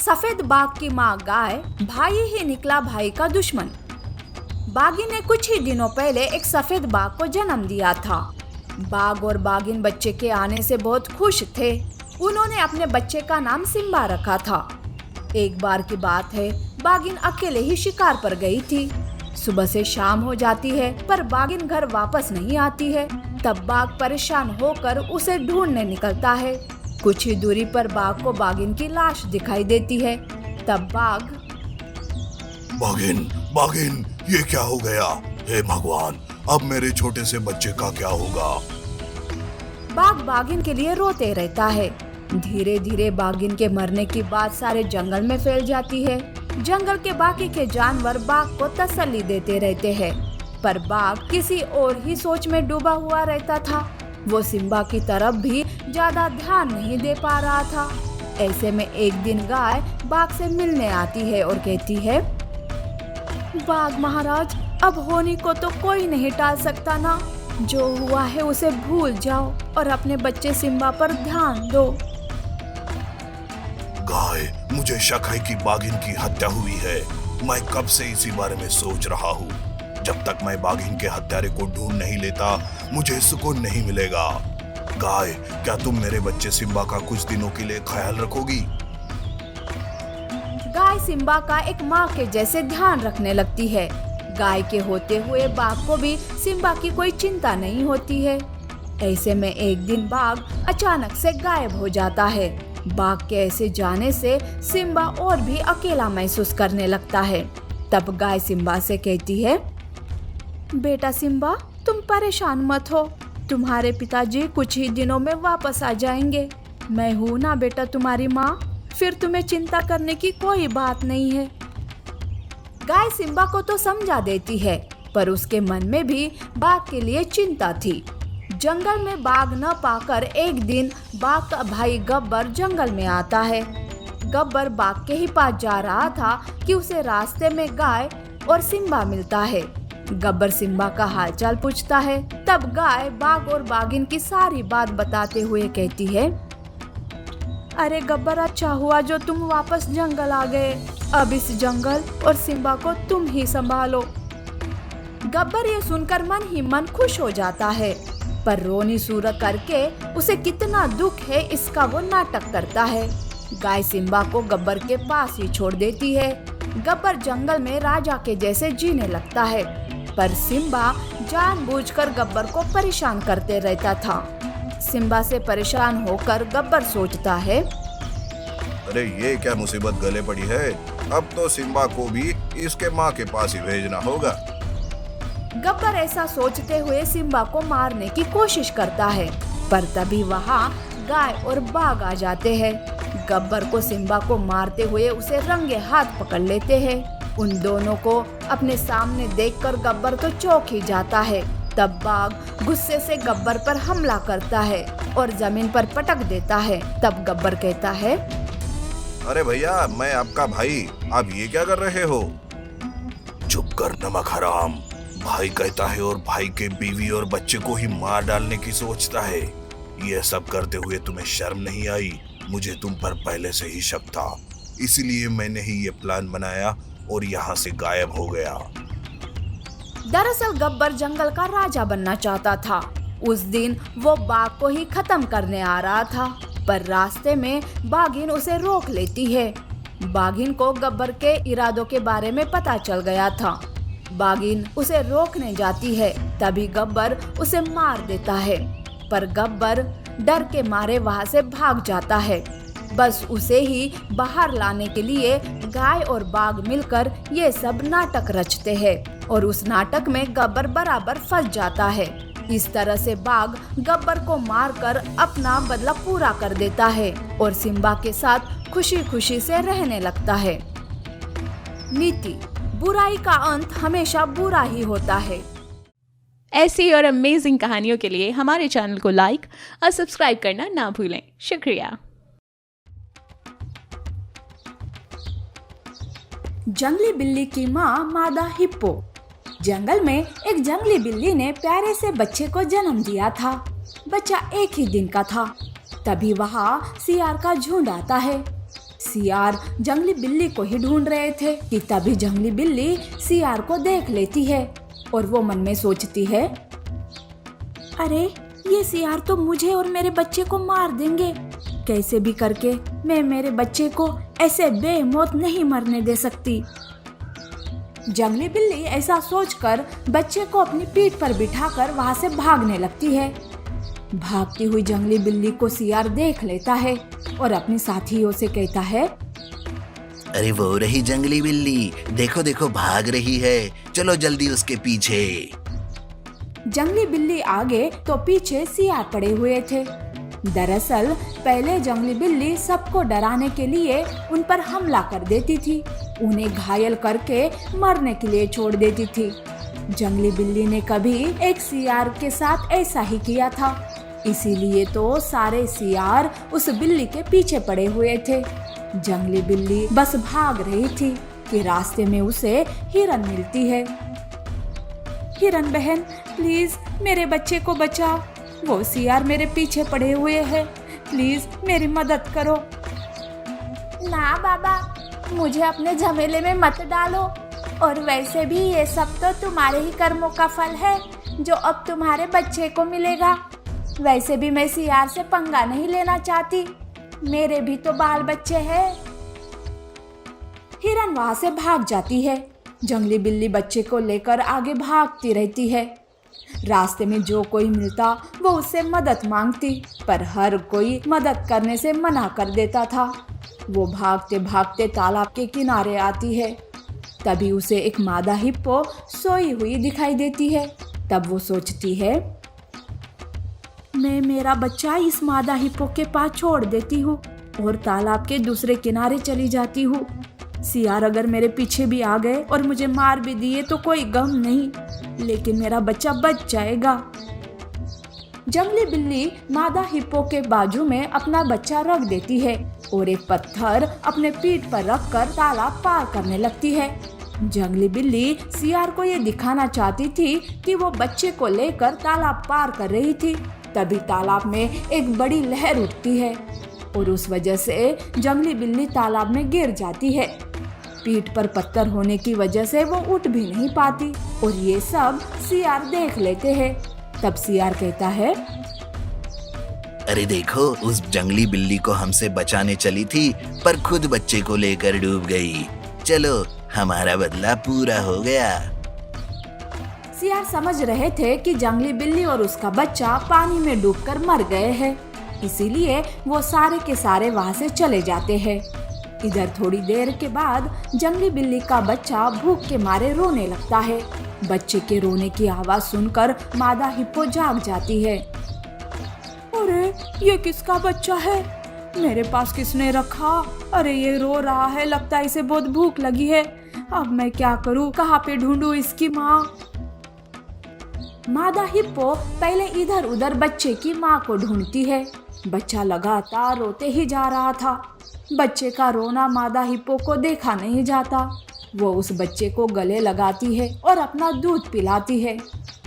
सफेद बाघ की माँ गाय भाई ही निकला भाई का दुश्मन। बाघिन ने कुछ ही दिनों पहले एक सफेद बाघ को जन्म दिया था। बाघ और बाघिन बच्चे के आने से बहुत खुश थे। उन्होंने अपने बच्चे का नाम सिम्बा रखा था। एक बार की बात है, बाघिन अकेले ही शिकार पर गई थी। सुबह से शाम हो जाती है पर बाघिन घर वापस नहीं आती है। तब बाघ परेशान होकर उसे ढूंढने निकलता है। कुछ ही दूरी पर बाघ को बाघिन की लाश दिखाई देती है। तब बाघ, बाघिन, बाघिन, ये क्या हो गया? हे भगवान, अब मेरे छोटे से बच्चे का क्या होगा? बाघ बाघिन के लिए रोते रहता है। धीरे धीरे बाघिन के मरने की बात सारे जंगल में फैल जाती है। जंगल के बाकी के जानवर बाघ को तसल्ली देते रहते हैं, पर बाघ किसी और ही सोच में डूबा हुआ रहता था। वो सिम्बा की तरफ भी ज्यादा ध्यान नहीं दे पा रहा था। ऐसे में एक दिन गाय बाघ से मिलने आती है और कहती है, बाघ महाराज, अब होने को तो कोई नहीं टाल सकता ना। जो हुआ है उसे भूल जाओ और अपने बच्चे सिम्बा पर ध्यान दो। गाय, मुझे शक है कि बाघिन की हत्या हुई है। मैं कब से इसी बारे में सोच रहा हूँ। जब तक मैं बाघिन के हत्यारे को ढूंढ नहीं लेता, मुझे सुकून नहीं मिलेगा। गाय, क्या तुम मेरे बच्चे सिम्बा का कुछ दिनों के लिए ख्याल रखोगी? गाय सिम्बा का एक माँ के जैसे ध्यान रखने लगती है। गाय के होते हुए बाघ को भी सिम्बा की कोई चिंता नहीं होती है। ऐसे में एक दिन बाघ अचानक से गायब हो जाता है। बाघ के ऐसे जाने से सिम्बा और भी अकेला महसूस करने लगता है। तब गाय सिम्बा से कहती है, बेटा सिम्बा, तुम परेशान मत हो। तुम्हारे पिताजी कुछ ही दिनों में वापस आ जाएंगे। मैं हूँ ना बेटा तुम्हारी माँ, फिर तुम्हें चिंता करने की कोई बात नहीं है। गाय सिम्बा को तो समझा देती है, पर उसके मन में भी बाघ के लिए चिंता थी। जंगल में बाघ न पाकर एक दिन बाघ का भाई गब्बर जंगल में आता है। गब्बर बाघ के ही पास जा रहा था कि उसे रास्ते में गाय और सिम्बा मिलता है। गब्बर सिम्बा का हालचाल पूछता है। तब गाय बाघ और बाघिन की सारी बात बताते हुए कहती है, अरे गब्बर, अच्छा हुआ जो तुम वापस जंगल आ गए। अब इस जंगल और सिम्बा को तुम ही संभालो। गब्बर ये सुनकर मन ही मन खुश हो जाता है, पर रोनी सूरत करके उसे कितना दुख है इसका वो नाटक करता है। गाय सिम्बा को गब्बर के पास ही छोड़ देती है। गब्बर जंगल में राजा के जैसे जीने लगता है, पर सिम्बा जानबूझकर गब्बर को परेशान करते रहता था। सिम्बा से परेशान होकर गब्बर सोचता है, अरे ये क्या मुसीबत गले पड़ी है? अब तो सिम्बा को भी इसके माँ के पास ही भेजना होगा। गब्बर ऐसा सोचते हुए सिम्बा को मारने की कोशिश करता है, पर तभी वहाँ गाय और बाघ आ जाते हैं। गब्बर को सिम्बा को मारते हुए उसे रंगे हाथ पकड़ लेते हैं। उन दोनों को अपने सामने देखकर गब्बर तो चौंक ही जाता है। तब बाघ गुस्से से गब्बर पर हमला करता है और जमीन पर पटक देता है। तब गब्बर कहता है, अरे भैया, मैं आपका भाई, आप ये क्या कर रहे हो? चुप कर नमक हराम। भाई कहता है और भाई के बीवी और बच्चे को ही मार डालने की सोचता है। ये सब करते हुए तुम्हें शर्म नहीं आई? मुझे तुम पर पहले से ही शक था, इसीलिए मैंने ही ये प्लान बनाया और यहाँ से गायब हो गया। दरअसल गब्बर जंगल का राजा बनना चाहता था। उस दिन वो बाघ को ही खत्म करने आ रहा था, पर रास्ते में बाघिन उसे रोक लेती है। बाघिन को गब्बर के इरादों के बारे में पता चल गया था। बाघिन उसे रोकने जाती है, तभी गब्बर उसे मार देता है, पर गब्बर डर के मारे वहाँ से भाग जाता है। बस उसे ही बाहर लाने के लिए गाय और बाघ मिलकर ये सब नाटक रचते हैं और उस नाटक में गब्बर बराबर फंस जाता है। इस तरह से बाघ गब्बर को मारकर अपना बदला पूरा कर देता है और सिम्बा के साथ खुशी खुशी से रहने लगता है। नीति: बुराई का अंत हमेशा बुरा ही होता है। ऐसी और अमेजिंग कहानियों के लिए हमारे चैनल को लाइक और सब्सक्राइब करना ना भूलें। शुक्रिया। जंगली बिल्ली की माँ मादा हिप्पो। जंगल में एक जंगली बिल्ली ने प्यारे से बच्चे को जन्म दिया था। बच्चा एक ही दिन का था। तभी वहाँ सियार का झुंड आता है। सियार जंगली बिल्ली को ही ढूंढ रहे थे कि तभी जंगली बिल्ली सियार को देख लेती है और वो मन में सोचती है, अरे ये सियार तो मुझे और मेरे बच्चे को मार देंगे। कैसे भी करके मैं मेरे बच्चे को ऐसे बेमौत नहीं मरने दे सकती। जंगली बिल्ली ऐसा सोचकर बच्चे को अपनी पीठ पर बिठाकर वहां से भागने लगती है। भागती हुई जंगली बिल्ली को सियार देख लेता है और अपनी साथियों से कहता है, अरे वो रही जंगली बिल्ली, देखो देखो भाग रही है, चलो जल्दी उसके पीछे। जंगली बिल्ली आगे तो पीछे सियार पड़े हुए थे। दरअसल पहले जंगली बिल्ली सबको डराने के लिए उन पर हमला कर देती थी, उन्हें घायल करके मरने के लिए छोड़ देती थी। जंगली बिल्ली ने कभी एक सियार के साथ ऐसा ही किया था, इसीलिए तो सारे सियार उस बिल्ली के पीछे पड़े हुए थे। जंगली बिल्ली बस भाग रही थी कि रास्ते में उसे हिरन मिलती है। हिरन बहन, प्लीज मेरे बच्चे को बचाओ, वो सियार मेरे पीछे पड़े हुए हैं, प्लीज मेरी मदद करो। ना बाबा, मुझे अपने झमेले में मत डालो, और वैसे भी ये सब तो तुम्हारे ही कर्मों का फल है जो अब तुम्हारे बच्चे को मिलेगा। वैसे भी मैं सियार से पंगा नहीं लेना चाहती, मेरे भी तो बाल बच्चे हैं। हिरन वहां से भाग जाती है। जंगली बिल्ली बच्चे को लेकर आगे भागती रहती है। रास्ते में जो कोई मिलता वो उससे मदद मांगती, पर हर कोई मदद करने से मना कर देता था। वो भागते भागते तालाब के किनारे आती है। तभी उसे एक मादा हिप्पो सोई हुई दिखाई देती है। तब वो सोचती है, मैं मेरा बच्चा इस मादा हिप्पो के पास छोड़ देती हूँ और तालाब के दूसरे किनारे चली जाती हूँ। सियार अगर मेरे पीछे भी आ गए और मुझे मार भी दिए तो कोई गम नहीं, लेकिन मेरा बच्चा बच जाएगा। जंगली बिल्ली मादा हिप्पो के बाजू में अपना बच्चा रख देती है और एक पत्थर अपने पीठ पर रखकर तालाब पार करने लगती है। जंगली बिल्ली सियार को ये दिखाना चाहती थी कि वो बच्चे को लेकर तालाब पार कर रही थी। तभी तालाब में एक बड़ी लहर उठती है और उस वजह से जंगली बिल्ली तालाब में गिर जाती है। पीठ पर पत्थर होने की वजह से वो उठ भी नहीं पाती और ये सब सियार देख लेते हैं। तब सियार कहता है, अरे देखो, उस जंगली बिल्ली को हमसे बचाने चली थी पर खुद बच्चे को लेकर डूब गई। चलो, हमारा बदला पूरा हो गया। सियार समझ रहे थे कि जंगली बिल्ली और उसका बच्चा पानी में डूबकर मर गए हैं, इसीलिए वो सारे के सारे वहां से चले जाते हैं। इधर थोड़ी देर के बाद जंगली बिल्ली का बच्चा भूख के मारे रोने लगता है। बच्चे के रोने की आवाज सुनकर मादा हिप्पो जाग जाती है। अरे ये किसका बच्चा है? मेरे पास किसने रखा? अरे ये रो रहा है, लगता है इसे बहुत भूख लगी है। अब मैं क्या करूं? कहाँ पे ढूंढूं इसकी माँ? मादा हिप्पो पहले इधर उधर बच्चे की माँ को ढूंढती है। बच्चा लगातार रोते ही जा रहा था। बच्चे का रोना मादा हिप्पो को देखा नहीं जाता। वो उस बच्चे को गले लगाती है और अपना दूध पिलाती है।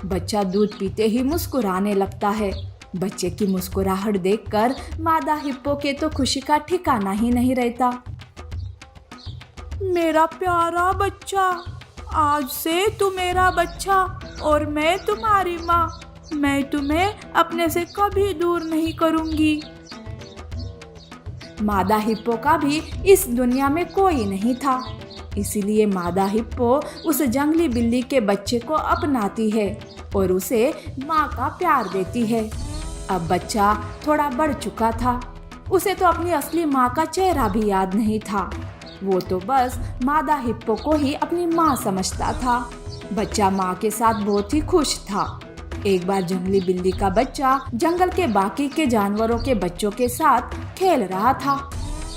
बच्चा दूध पीते ही मुस्कुराने लगता है। बच्चे की मुस्कुराहट देखकर मादा हिप्पो के तो खुशी का ठिकाना ही नहीं रहता। मेरा प्यारा बच्चा, आज से तू मेरा बच्चा और मैं तुम्हारी माँ। मैं तुम्हें अपने से कभी दूर नहीं करूंगी। मादा हिप्पो का भी इस दुनिया में कोई नहीं था, इसीलिए मादा हिप्पो उस जंगली बिल्ली के बच्चे को अपनाती है और उसे माँ का प्यार देती है। अब बच्चा थोड़ा बढ़ चुका था, उसे तो अपनी असली माँ का चेहरा भी याद नहीं था। वो तो बस मादा हिप्पो को ही अपनी माँ समझता था। बच्चा माँ के साथ बहुत ही खुश था। एक बार जंगली बिल्ली का बच्चा जंगल के बाकी के जानवरों के बच्चों के साथ खेल रहा था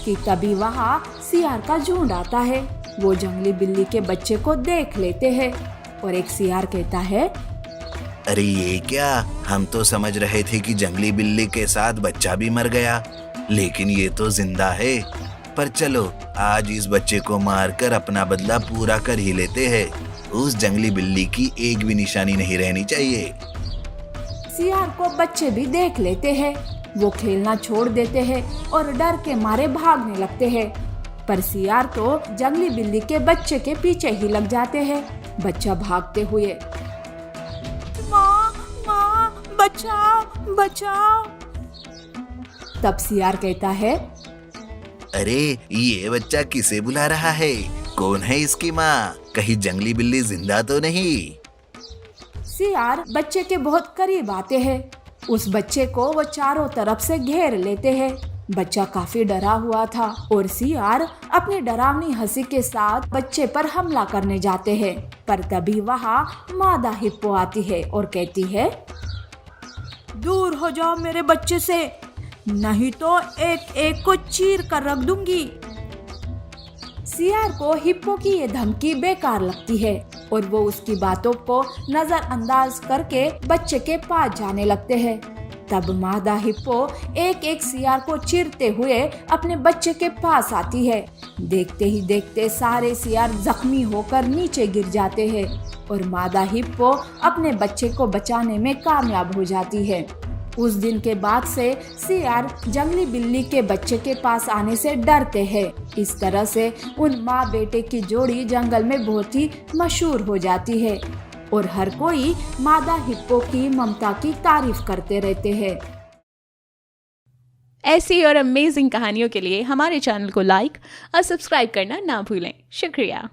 कि तभी वहाँ सियार का झुंड आता है। वो जंगली बिल्ली के बच्चे को देख लेते हैं और एक सियार कहता है, अरे ये क्या, हम तो समझ रहे थे कि जंगली बिल्ली के साथ बच्चा भी मर गया, लेकिन ये तो जिंदा है। पर चलो, आज इस बच्चे को मारकर अपना बदला पूरा कर ही लेते हैं। उस जंगली बिल्ली की एक भी निशानी नहीं रहनी चाहिए। सियार को बच्चे भी देख लेते हैं। वो खेलना छोड़ देते हैं और डर के मारे भागने लगते हैं। पर सियार तो जंगली बिल्ली के बच्चे के पीछे ही लग जाते हैं। बच्चा भागते हुए, माँ माँ बचाओ बचाओ। तब सियार कहता है, अरे ये बच्चा किसे बुला रहा है? कौन है इसकी माँ? कहीं जंगली बिल्ली जिंदा तो नहीं? सियार बच्चे के बहुत करीब आते हैं। उस बच्चे को वो चारों तरफ से घेर लेते हैं। बच्चा काफी डरा हुआ था और सियार अपनी डरावनी हंसी के साथ बच्चे पर हमला करने जाते हैं। पर तभी वहाँ मादा हिप्पो आती है और कहती है, दूर हो जाओ मेरे बच्चे से, नहीं तो एक एक को चीर कर रख दूंगी। सियार को हिप्पो की ये धमकी बेकार लगती है और वो उसकी बातों को नजरअंदाज करके बच्चे के पास जाने लगते हैं। तब मादा हिप्पो एक एक सियार को चीरते हुए अपने बच्चे के पास आती है। देखते ही देखते सारे सियार जख्मी होकर नीचे गिर जाते हैं और मादा हिप्पो अपने बच्चे को बचाने में कामयाब हो जाती है। उस दिन के बाद से सियार जंगली बिल्ली के बच्चे के पास आने से डरते हैं। इस तरह से उन माँ बेटे की जोड़ी जंगल में बहुत ही मशहूर हो जाती है और हर कोई मादा हिप्पो की ममता की तारीफ करते रहते हैं। ऐसी और अमेजिंग कहानियों के लिए हमारे चैनल को लाइक और सब्सक्राइब करना ना भूलें। शुक्रिया।